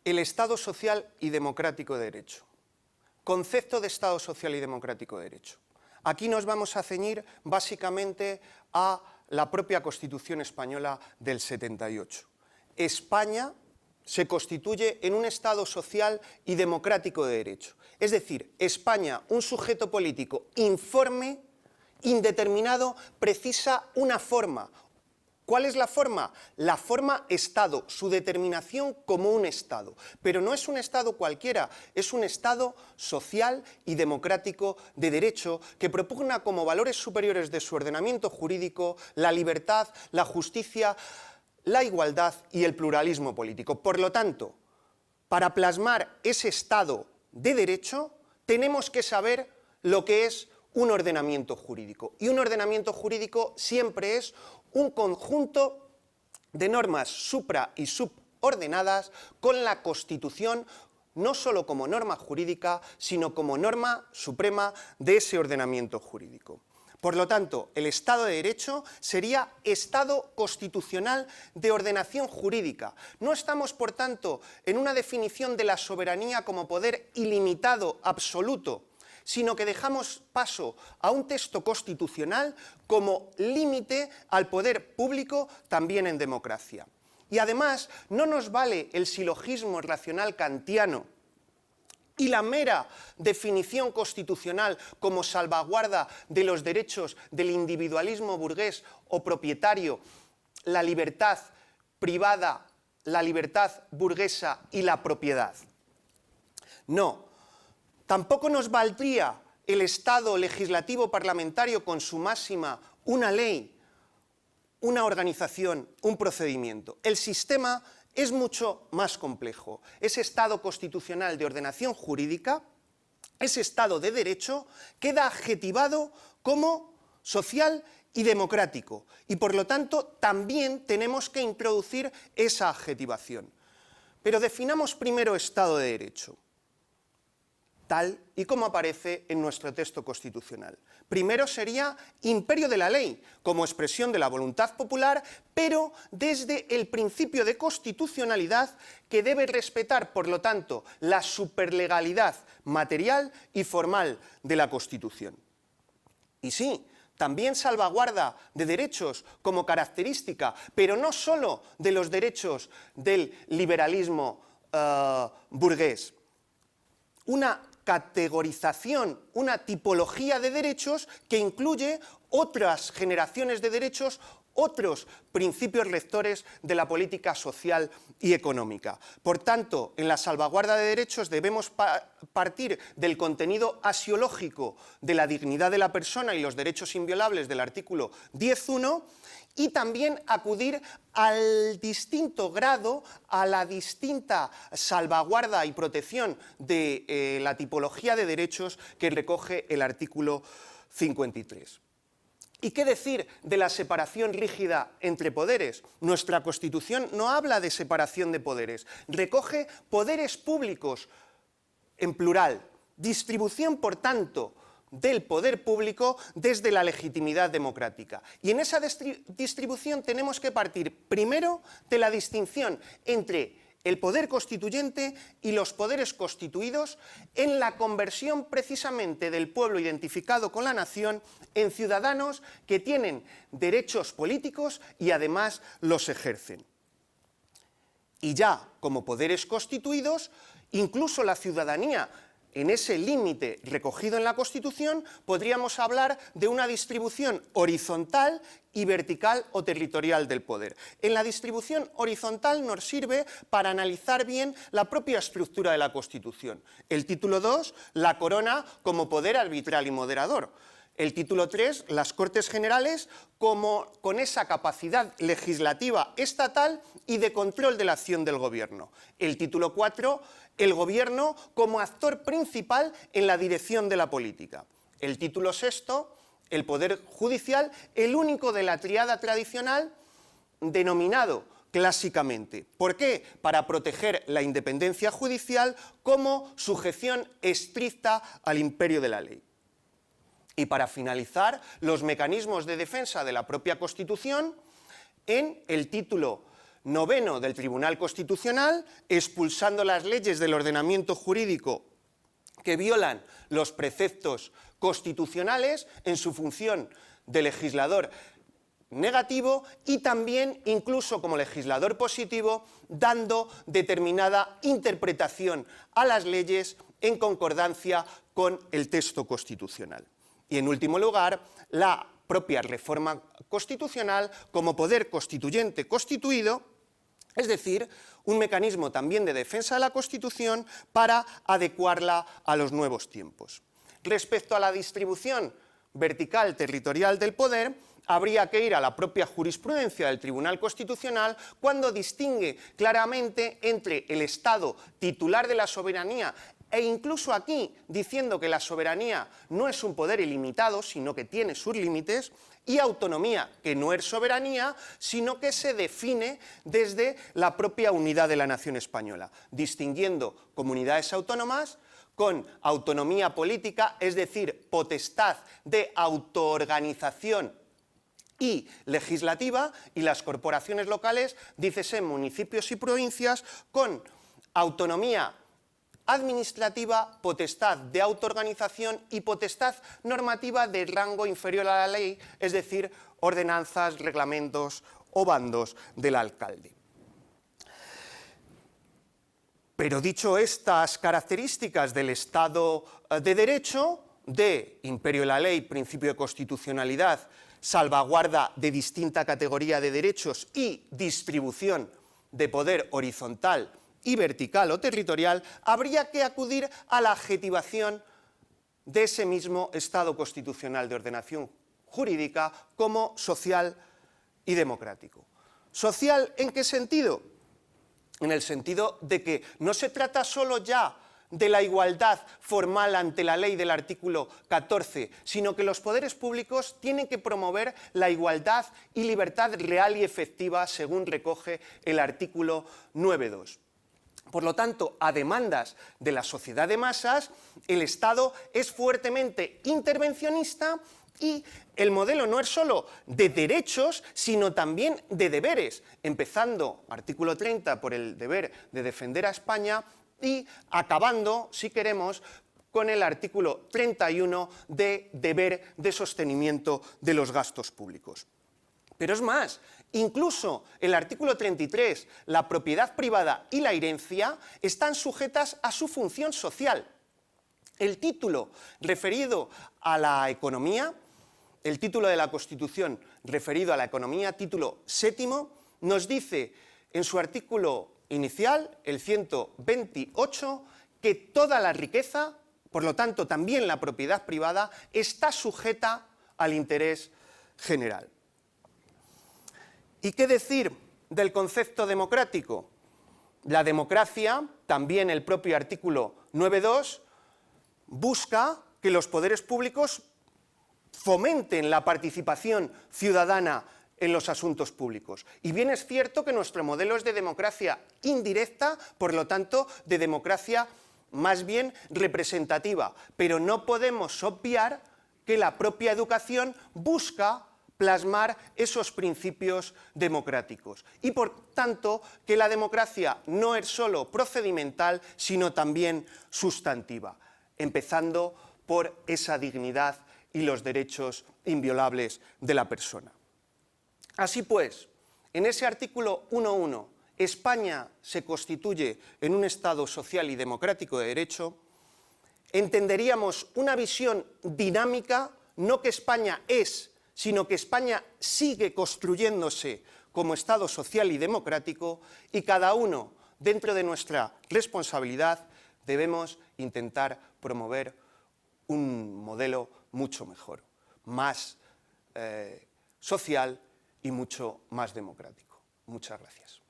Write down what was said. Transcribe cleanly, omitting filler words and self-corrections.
El Estado social y democrático de derecho. Concepto de Estado social y democrático de derecho. Aquí nos vamos a ceñir básicamente a la propia Constitución española del 78. España se constituye en un Estado social y democrático de derecho. Es decir, España, un sujeto político informe, indeterminado, precisa una forma. ¿Cuál es la forma? La forma Estado, su determinación como un Estado. Pero no es un Estado cualquiera, es un Estado social y democrático de derecho que propugna como valores superiores de su ordenamiento jurídico la libertad, la justicia, la igualdad y el pluralismo político. Por lo tanto, para plasmar ese Estado de derecho, tenemos que saber lo que es un ordenamiento jurídico. Y un ordenamiento jurídico siempre es un conjunto de normas supra y subordenadas con la Constitución, no solo como norma jurídica, sino como norma suprema de ese ordenamiento jurídico. Por lo tanto, el Estado de Derecho sería Estado constitucional de ordenación jurídica. No estamos, por tanto, en una definición de la soberanía como poder ilimitado, absoluto, sino que dejamos paso a un texto constitucional como límite al poder público también en democracia. Y además, no nos vale el silogismo racional kantiano y la mera definición constitucional como salvaguarda de los derechos del individualismo burgués o propietario, la libertad privada, la libertad burguesa y la propiedad. No, tampoco nos valdría el Estado legislativo parlamentario con su máxima, una ley, una organización, un procedimiento. El sistema es mucho más complejo. Ese Estado constitucional de ordenación jurídica, ese Estado de derecho, queda adjetivado como social y democrático. Y por lo tanto también tenemos que introducir esa adjetivación. Pero definamos primero Estado de derecho, tal y como aparece en nuestro texto constitucional. Primero sería imperio de la ley, como expresión de la voluntad popular, pero desde el principio de constitucionalidad que debe respetar, por lo tanto, la superlegalidad material y formal de la Constitución. Y sí, también salvaguarda de derechos como característica, pero no solo de los derechos del liberalismo burgués. Una categorización, una tipología de derechos que incluye otras generaciones de derechos, otros principios rectores de la política social y económica. Por tanto, en la salvaguarda de derechos debemos partir del contenido axiológico de la dignidad de la persona y los derechos inviolables del artículo 10.1 y también acudir al distinto grado, a la distinta salvaguarda y protección de la tipología de derechos que recoge el artículo 53. ¿Y qué decir de la separación rígida entre poderes? Nuestra Constitución no habla de separación de poderes, recoge poderes públicos en plural, distribución, por tanto, del poder público desde la legitimidad democrática. Y en esa distribución tenemos que partir primero de la distinción entre el poder constituyente y los poderes constituidos en la conversión precisamente del pueblo identificado con la nación en ciudadanos que tienen derechos políticos y además los ejercen. Y ya como poderes constituidos, incluso la ciudadanía, en ese límite recogido en la Constitución, podríamos hablar de una distribución horizontal y vertical o territorial del poder. En la distribución horizontal nos sirve para analizar bien la propia estructura de la Constitución. El título 2, la corona como poder arbitral y moderador. El título 3, las Cortes Generales con esa capacidad legislativa estatal y de control de la acción del Gobierno. El título 4, el Gobierno como actor principal en la dirección de la política. El título 6, el Poder Judicial, el único de la tríada tradicional denominado clásicamente. ¿Por qué? Para proteger la independencia judicial como sujeción estricta al imperio de la ley. Y para finalizar, los mecanismos de defensa de la propia Constitución en el título 9º del Tribunal Constitucional, expulsando las leyes del ordenamiento jurídico que violan los preceptos constitucionales en su función de legislador negativo y también, incluso como legislador positivo, dando determinada interpretación a las leyes en concordancia con el texto constitucional. Y en último lugar, la propia reforma constitucional como poder constituyente constituido, es decir, un mecanismo también de defensa de la Constitución para adecuarla a los nuevos tiempos. Respecto a la distribución vertical territorial del poder, habría que ir a la propia jurisprudencia del Tribunal Constitucional cuando distingue claramente entre el Estado titular de la soberanía e incluso aquí diciendo que la soberanía no es un poder ilimitado, sino que tiene sus límites, y autonomía, que no es soberanía, sino que se define desde la propia unidad de la nación española, distinguiendo comunidades autónomas con autonomía política, es decir, potestad de autoorganización y legislativa, y las corporaciones locales, dícese municipios y provincias, con autonomía administrativa, potestad de autoorganización y potestad normativa de rango inferior a la ley, es decir, ordenanzas, reglamentos o bandos del alcalde. Pero dicho estas características del Estado de Derecho, de imperio de la ley, principio de constitucionalidad, salvaguarda de distinta categoría de derechos y distribución de poder horizontal y vertical o territorial, habría que acudir a la adjetivación de ese mismo Estado constitucional de ordenación jurídica como social y democrático. ¿Social en qué sentido? En el sentido de que no se trata solo ya de la igualdad formal ante la ley del artículo 14, sino que los poderes públicos tienen que promover la igualdad y libertad real y efectiva, según recoge el artículo 9.2. Por lo tanto, a demandas de la sociedad de masas, el Estado es fuertemente intervencionista y el modelo no es solo de derechos, sino también de deberes, empezando, artículo 30, por el deber de defender a España y acabando, si queremos, con el artículo 31 de deber de sostenimiento de los gastos públicos. Pero es más, incluso el artículo 33, la propiedad privada y la herencia están sujetas a su función social. El título referido a la economía, el título de la Constitución referido a la economía, título 7, nos dice en su artículo inicial, el 128, que toda la riqueza, por lo tanto también la propiedad privada, está sujeta al interés general. ¿Y qué decir del concepto democrático? La democracia, también el propio artículo 9.2, busca que los poderes públicos fomenten la participación ciudadana en los asuntos públicos. Y bien es cierto que nuestro modelo es de democracia indirecta, por lo tanto, de democracia más bien representativa, pero no podemos obviar que la propia educación busca plasmar esos principios democráticos y, por tanto, que la democracia no es solo procedimental, sino también sustantiva, empezando por esa dignidad y los derechos inviolables de la persona. Así pues, en ese artículo 1.1, España se constituye en un Estado social y democrático de derecho, entenderíamos una visión dinámica, no que España es, sino que España sigue construyéndose como Estado social y democrático, y cada uno, dentro de nuestra responsabilidad, debemos intentar promover un modelo mucho mejor, más social y mucho más democrático. Muchas gracias.